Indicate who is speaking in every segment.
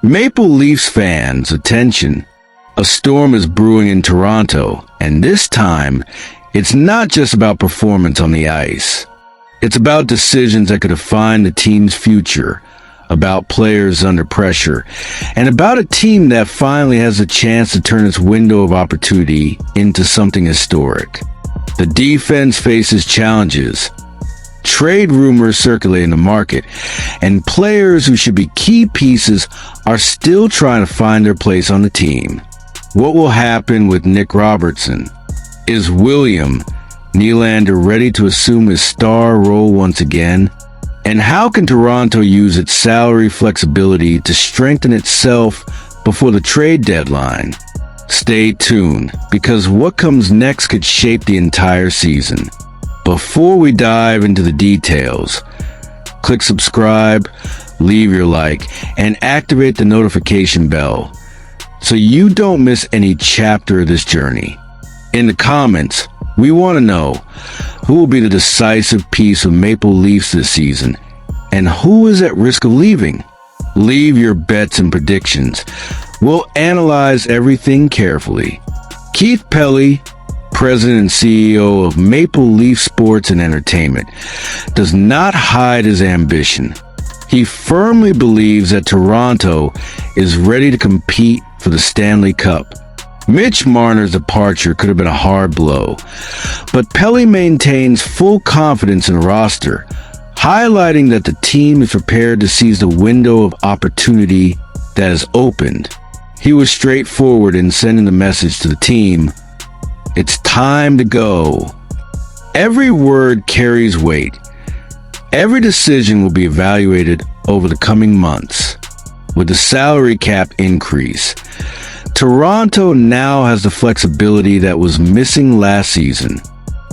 Speaker 1: Maple Leafs fans, attention. A storm is brewing in Toronto, and this time, it's not just about performance on the ice. It's about decisions that could define the team's future, about players under pressure, and about a team that finally has a chance to turn its window of opportunity into something historic. The defense faces challenges, trade rumors circulate in the market, and players who should be key pieces are still trying to find their place on the team. What will happen with Nick Robertson? Is William Nylander ready to assume his star role once again? And how can Toronto use its salary flexibility to strengthen itself before the trade deadline? Stay tuned, because what comes next could shape the entire season. Before we dive into the details, click subscribe, leave your like, and activate the notification bell so you don't miss any chapter of this journey. In the comments, we want to know who will be the decisive piece of Maple Leafs this season and who is at risk of leaving. Leave your bets and predictions. We'll analyze everything carefully. Keith Pelley, President and CEO of Maple Leaf Sports and Entertainment, does not hide his ambition. He firmly believes that Toronto is ready to compete for the Stanley Cup. Mitch Marner's departure could have been a hard blow, but Pelley maintains full confidence in the roster, highlighting that the team is prepared to seize the window of opportunity that has opened. He was straightforward in sending the message to the team: it's time to go. Every word carries weight. Every decision will be evaluated over the coming months. With the salary cap increase, Toronto now has the flexibility that was missing last season.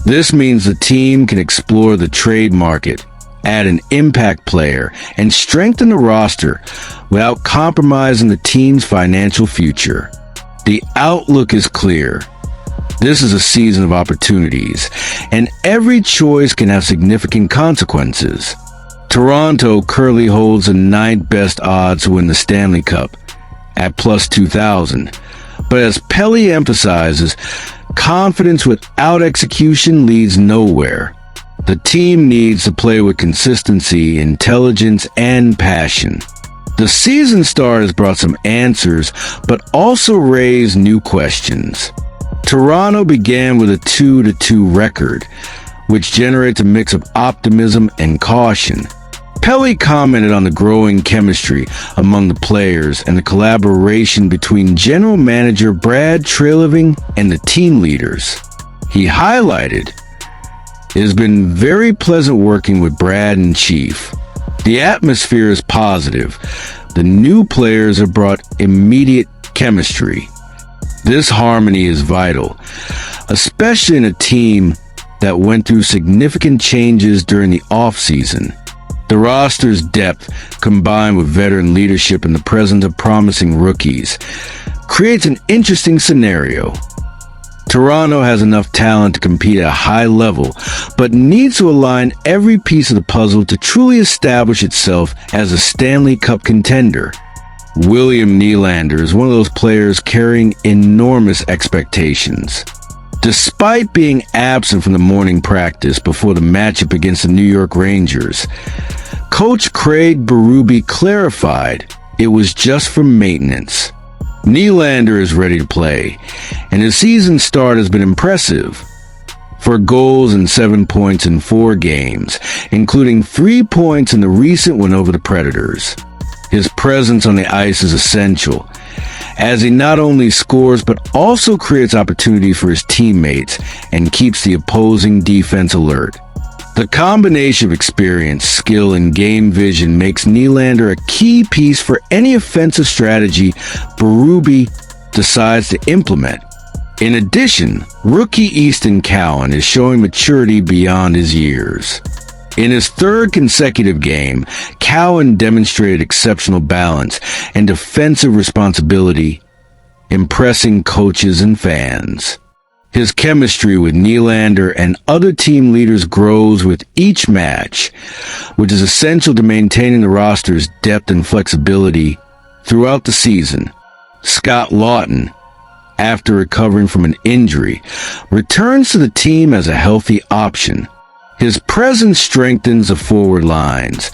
Speaker 1: This means the team can explore the trade market, add an impact player, and strengthen the roster without compromising the team's financial future. The outlook is clear. This is a season of opportunities, and every choice can have significant consequences. Toronto currently holds the 9th best odds to win the Stanley Cup at plus 2,000. But as Pelley emphasizes, confidence without execution leads nowhere. The team needs to play with consistency, intelligence, and passion. The season start has brought some answers, but also raised new questions. Toronto began with a 2-2 record, which generates a mix of optimism and caution. Pelley commented on the growing chemistry among the players and the collaboration between general manager Brad Treliving and the team leaders. He highlighted, "It has been very pleasant working with Brad and Chief. The atmosphere is positive. The new players have brought immediate chemistry. This harmony is vital, especially in a team that went through significant changes during the off-season. The roster's depth, combined with veteran leadership and the presence of promising rookies, creates an interesting scenario. Toronto has enough talent to compete at a high level, but needs to align every piece of the puzzle to truly establish itself as a Stanley Cup contender." William Nylander is one of those players carrying enormous expectations. Despite being absent from the morning practice before the matchup against the New York Rangers, Coach Craig Berube clarified it was just for maintenance. Nylander is ready to play, and his season start has been impressive. 4 goals and 7 points in 4 games, including 3 points in the recent win over the Predators. His presence on the ice is essential, as he not only scores but also creates opportunity for his teammates and keeps the opposing defense alert. The combination of experience, skill, and game vision makes Nylander a key piece for any offensive strategy Berube decides to implement. In addition, rookie Easton Cowan is showing maturity beyond his years. In his 3rd consecutive game, Cowan demonstrated exceptional balance and defensive responsibility, impressing coaches and fans. His chemistry with Nylander and other team leaders grows with each match, which is essential to maintaining the roster's depth and flexibility throughout the season. Scott Lawton, after recovering from an injury, returns to the team as a healthy option. His presence strengthens the forward lines,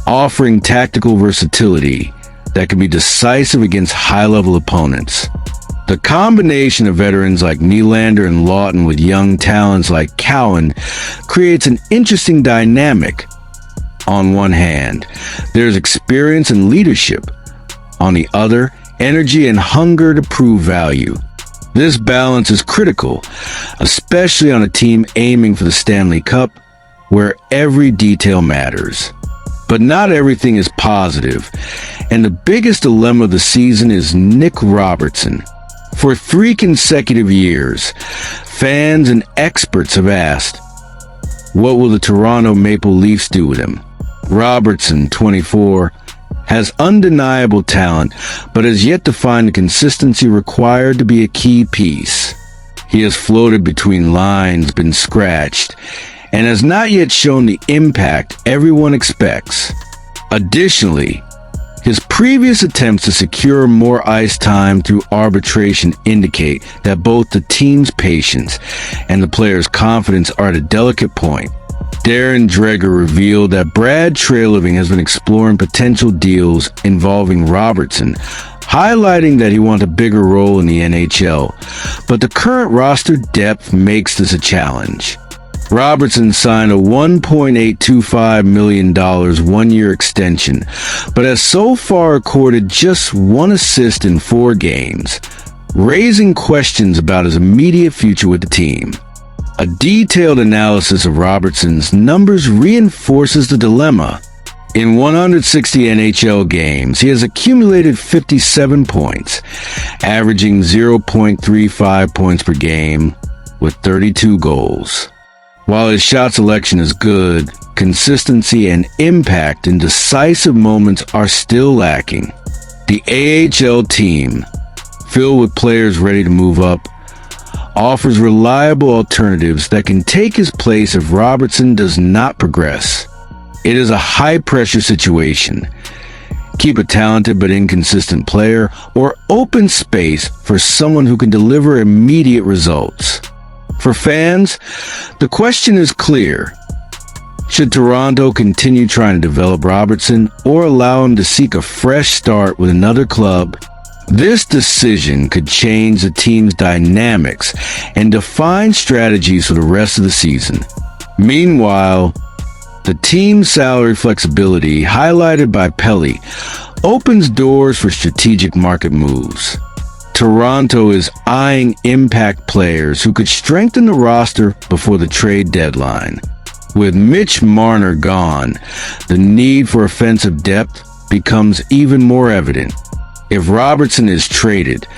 Speaker 1: offering tactical versatility that can be decisive against high-level opponents. The combination of veterans like Nylander and Lawton with young talents like Cowan creates an interesting dynamic. On one hand, there's experience and leadership. On the other, energy and hunger to prove value. This balance is critical, especially on a team aiming for the Stanley Cup, where every detail matters. But not everything is positive, and the biggest dilemma of the season is Nick Robertson. For 3 consecutive years, fans and experts have asked, what will the Toronto Maple Leafs do with him? Robertson, 24, has undeniable talent, but has yet to find the consistency required to be a key piece. He has floated between lines, been scratched, and has not yet shown the impact everyone expects. Additionally, his previous attempts to secure more ice time through arbitration indicate that both the team's patience and the player's confidence are at a delicate point. Dreger revealed that Brad Treliving has been exploring potential deals involving Robertson, highlighting that he wants a bigger role in the NHL, but the current roster depth makes this a challenge. Robertson signed a $1.825 million one-year extension, but has so far recorded just 1 assist in 4 games, raising questions about his immediate future with the team. A detailed analysis of Robertson's numbers reinforces the dilemma. In 160 NHL games, he has accumulated 57 points, averaging 0.35 points per game with 32 goals. While his shot selection is good, consistency and impact in decisive moments are still lacking. The AHL team, filled with players ready to move up, offers reliable alternatives that can take his place if Robertson does not progress. It is a high-pressure situation. Keep a talented but inconsistent player, or open space for someone who can deliver immediate results. For fans, the question is clear. Should Toronto continue trying to develop Robertson or allow him to seek a fresh start with another club? This decision could change the team's dynamics and define strategies for the rest of the season. Meanwhile, the team's salary flexibility, highlighted by Pelley, opens doors for strategic market moves. Toronto is eyeing impact players who could strengthen the roster before the trade deadline. With Mitch Marner gone, the need for offensive depth becomes even more evident. If Robertson is traded,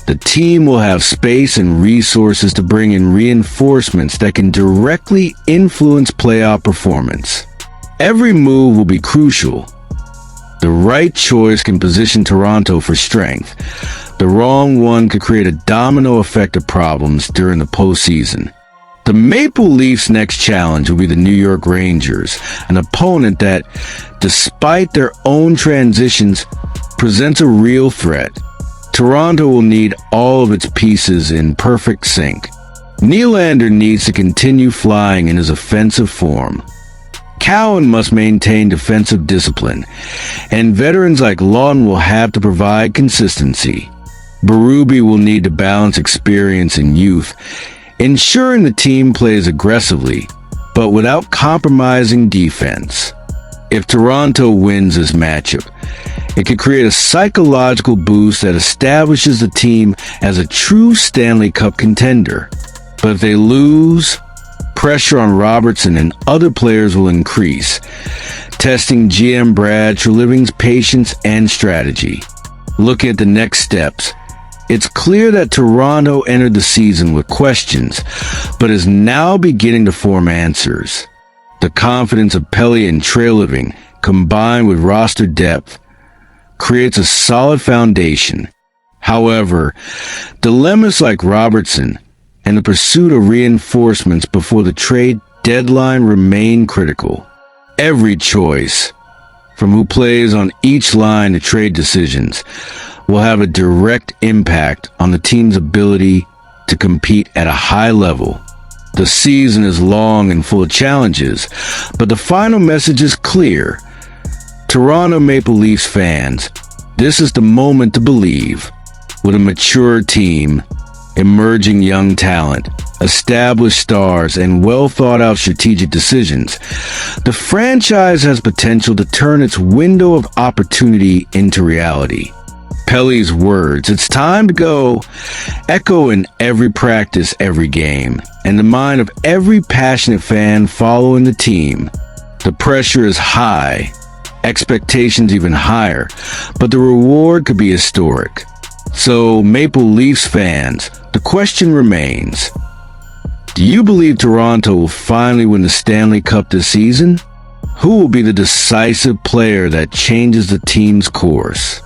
Speaker 1: the team will have space and resources to bring in reinforcements that can directly influence playoff performance. Every move will be crucial. The right choice can position Toronto for strength. The wrong one could create a domino effect of problems during the postseason. The Maple Leafs' next challenge will be the New York Rangers, an opponent that, despite their own transitions, presents a real threat. Toronto will need all of its pieces in perfect sync. Nylander needs to continue flying in his offensive form. Cowan must maintain defensive discipline, and veterans like Lawton will have to provide consistency. Berube will need to balance experience and youth, ensuring the team plays aggressively, but without compromising defense. If Toronto wins this matchup, it could create a psychological boost that establishes the team as a true Stanley Cup contender. But if they lose, pressure on Robertson and other players will increase, testing GM Brad Treliving's patience and strategy. Looking at the next steps, it's clear that Toronto entered the season with questions, but is now beginning to form answers. The confidence of Pelley and Treliving, combined with roster depth, creates a solid foundation. However, dilemmas like Robertson and the pursuit of reinforcements before the trade deadline remain critical. Every choice, from who plays on each line to trade decisions, will have a direct impact on the team's ability to compete at a high level. The season is long and full of challenges, but the final message is clear. Toronto Maple Leafs fans, this is the moment to believe. With a mature team, emerging young talent, established stars, and well-thought-out strategic decisions, the franchise has potential to turn its window of opportunity into reality. Pelley's words, "It's time to go," echo in every practice, every game, and the mind of every passionate fan following the team. The pressure is high, expectations even higher, but the reward could be historic. So, Maple Leafs fans, the question remains, do you believe Toronto will finally win the Stanley Cup this season? Who will be the decisive player that changes the team's course?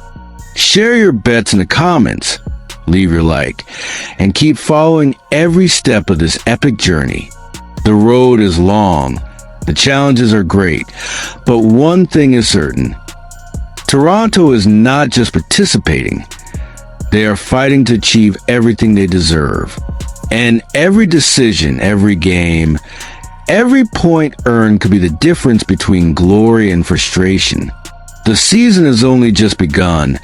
Speaker 1: Share your bets in the comments, leave your like, and keep following every step of this epic journey. The road is long, the challenges are great, but one thing is certain. Toronto is not just participating, they are fighting to achieve everything they deserve. And every decision, every game, every point earned could be the difference between glory and frustration. The season has only just begun,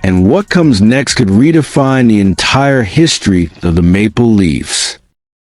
Speaker 1: and what comes next could redefine the entire history of the Maple Leafs.